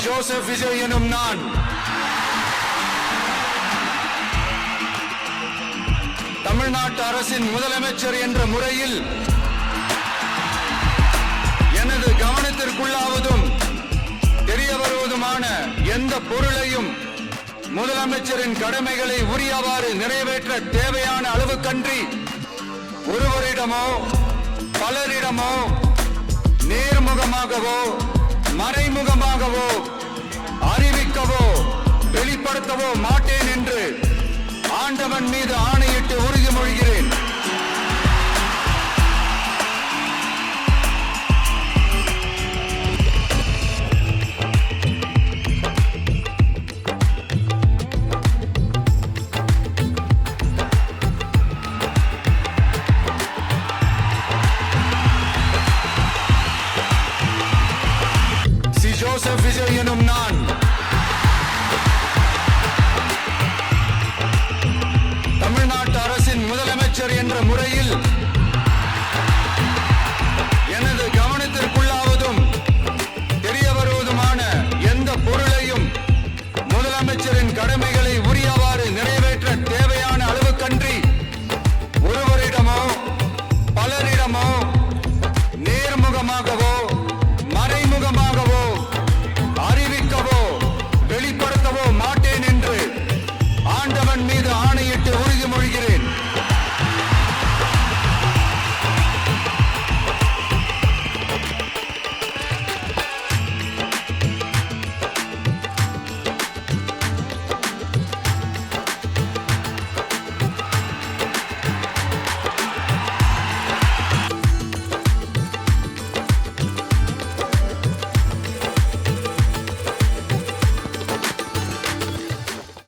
Joseph Vijay எனும் நான் தமிழ்நாட்டு அரசின் முதலமைச்சர் என்ற முறையில் எனது கவனத்திற்குள்ளாவதும் தெரிய வருவதுமான எந்த பொருளையும் முதலமைச்சரின் கடமைகளை உரியவாறு நிறைவேற்ற தேவையான அளவுக்கன்றி ஒருவரிடமோ பலரிடமோ நேர்முகமாகவோ மறைமுகமாகவோ அறிவிக்கவோ வெளிப்படுத்தவோ மாட்டேன் என்று ஆண்டவன் மீது ஆணையிட்டு உறுதிமொழிகிறேன். ஜோசப் விஜய் எனும் நான்